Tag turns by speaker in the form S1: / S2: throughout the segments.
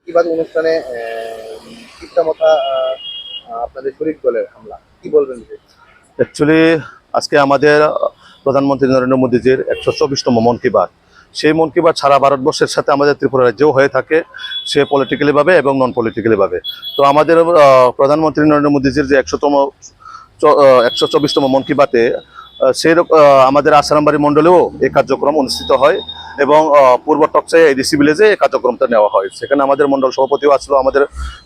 S1: প্রতিবাদ অনুষ্ঠানে ইচ্ছামতা আপনাদের শরিক দলের হামলা, কি বলবেন?
S2: অ্যাকচুয়ালি আজকে আমাদের প্রধানমন্ত্রী নরেন্দ্র মোদীজির 124তম মন কি বাত, সেই মন কি বাত সারা ভারতবর্ষের সাথে আমাদের ত্রিপুরা রাজ্যেও হয়ে থাকে, সে পলিটিক্যালিভাবে এবং নন পলিটিক্যালিভাবে। তো আমাদের প্রধানমন্ত্রী নরেন্দ্র মোদীজির যে 124তম মন কি বাতে সেই আমাদের আসারামবাড়ি মণ্ডলেও এই কার্যক্রম অনুষ্ঠিত হয় এবং পূর্ব টকচাই এডিসি ভিলেজে এই কার্যক্রমটা নেওয়া হয়। সেখানে আমাদের মণ্ডল সভাপতিও আসলো, আমাদের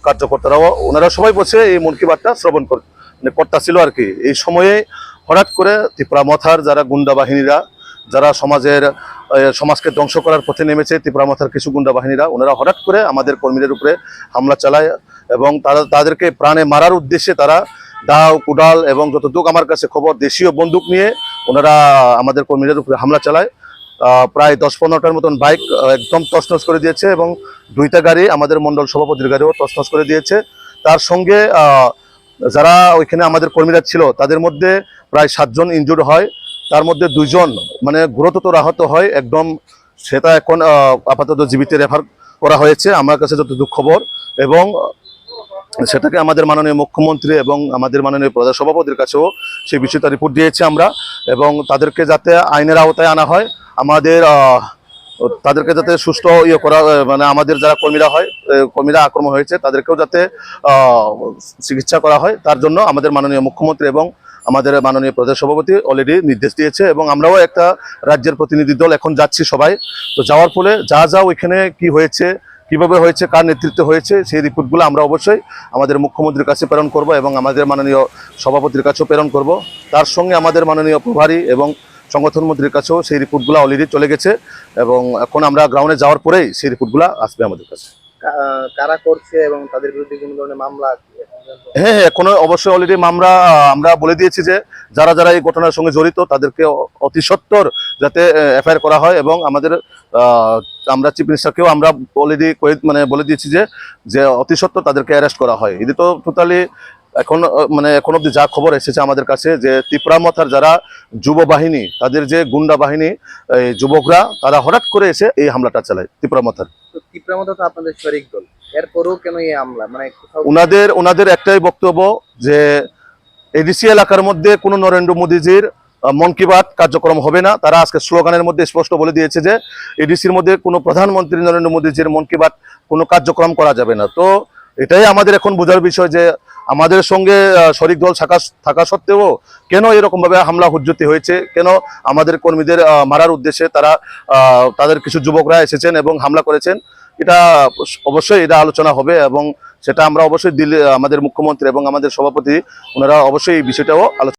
S2: কার্যকর্তারাও, ওনারা সবাই বসে এই মন কি বাতটা শ্রবণ কর্তা ছিল আর কি। এই সময়ে হঠাৎ করে ত্রিপুরা মথার যারা গুন্ডা বাহিনীরা, যারা সমাজকে ধ্বংস করার পথে নেমেছে, ত্রিপুরা মথার কিছু গুন্ডা বাহিনীরা, ওনারা হঠাৎ করে আমাদের কর্মীদের উপরে হামলা চালায় এবং তাদেরকে প্রাণে মারার উদ্দেশ্যে তারা দাও কুডাল এবং যতটুকু আমার কাছে খবর দেশীয় বন্দুক নিয়ে ওনারা আমাদের কর্মীদের উপরে হামলা চালায়। প্রায় 10-15টার মতন বাইক একদম তছনছ করে দিয়েছে এবং 2টা গাড়ি আমাদের মণ্ডল সভাপতির গাড়িও তছনছ করে দিয়েছে। তার সঙ্গে যারা ওইখানে আমাদের কর্মীরা ছিল তাদের মধ্যে প্রায় 7 জন ইনজুর্ড হয়, তার মধ্যে 2 জন মানে গুরুতর আহত হয় একদম। সেটা এখন আপাতত জীবিত রেফার করা হয়েছে আমার কাছে যতটুকু খবর, এবং সেটাকে আমাদের মাননীয় মুখ্যমন্ত্রী এবং আমাদের মাননীয় প্রধান সভাপতির কাছেও সেই বিষয়টা রিপোর্ট দিয়েছি আমরা, এবং তাদেরকে যাতে আইনের আওতায় আনা হয়, আমাদের তাদেরকে যাতে সুস্থ করা, মানে আমাদের যারা কর্মীরা আক্রমণ হয়েছে তাদেরকেও যাতে চিকিৎসা করা হয়, তার জন্য আমাদের মাননীয় মুখ্যমন্ত্রী এবং আমাদের মাননীয় প্রধান সভাপতি অলরেডি নির্দেশ দিয়েছে এবং আমরাও একটা রাজ্যের প্রতিনিধি দল এখন যাচ্ছি সবাই। তো যাওয়ার ফলে যা ওইখানে কি হয়েছে, কিভাবে হয়েছে, কার নেতৃত্বে হয়েছে, সেই রিপোর্টগুলো আমরা অবশ্যই আমাদের মুখ্যমন্ত্রীর কাছে প্রেরণ করব এবং আমাদের মাননীয় সভাপতির কাছেও প্রেরণ করব। তার সঙ্গে আমাদের মাননীয় প্রভারী এবং সংগঠন মন্ত্রীর কাছেও সেই রিপোর্টগুলো অলরেডি চলে গেছে এবং এখন আমরা গ্রাউন্ডে যাওয়ার পরেই সেই রিপোর্টগুলো আসবে আমাদের কাছে।
S1: কারা করছে এবং তাদের বিরুদ্ধে কোনো ধরনের মামলা?
S2: হ্যাঁ, এখনো অবশ্যই অলরেডি মামলা আমরা বলে দিয়েছি যে যারা এই ঘটনার সঙ্গে জড়িত তাদেরকে অতি সত্বর যাতে এফআইআর করা হয়, এবং আমরা চিফ মিনিস্টারকেও আমরা অলরেডি বলে দিয়েছি যে অতি সত্বর তাদেরকে অ্যারেস্ট করা হয়। এটি তো টোটালি এখন অব্দি যা খবর এসেছে আমাদের কাছে যে ত্রিপুরা মথার যারা যুব বাহিনী, তাদের যে গুন্ডা বাহিনী, যুবকরা, তারা হঠাৎ করে এসে এই হামলাটা চালায় ত্রিপুরা মথার।
S1: ত্রিপুরা মথা তো আপনাদের শরিক দল, এরপরেও কেন এই হামলা? মানে
S2: ওনাদের একটাই বক্তব্য যে এডিসি এলাকার মধ্যে কোনো নরেন্দ্র মোদীজির মন কি বাত কার্যক্রম হবে না। তারা আজকে স্লোগানের মধ্যে স্পষ্ট বলে দিয়েছে যে এডিসির মধ্যে কোনো প্রধানমন্ত্রী নরেন্দ্র মোদীজির মন কি বাত কোনো কার্যক্রম করা যাবে না। তো এটাই আমাদের এখন বোঝার বিষয় যে আমাদের সঙ্গে শরিক দল থাকা সত্ত্বেও কেন এরকমভাবে হামলা হুজ্জতি হয়েছে, কেন আমাদের কর্মীদের মারার উদ্দেশ্যে তাদের কিছু যুবকরা এসেছেন এবং হামলা করেছেন, এটা অবশ্যই আলোচনা হবে এবং সেটা আমরা অবশ্যই আমাদের মুখ্যমন্ত্রী এবং আমাদের সভাপতি ওনারা অবশ্যই এই বিষয়টাও আলোচনা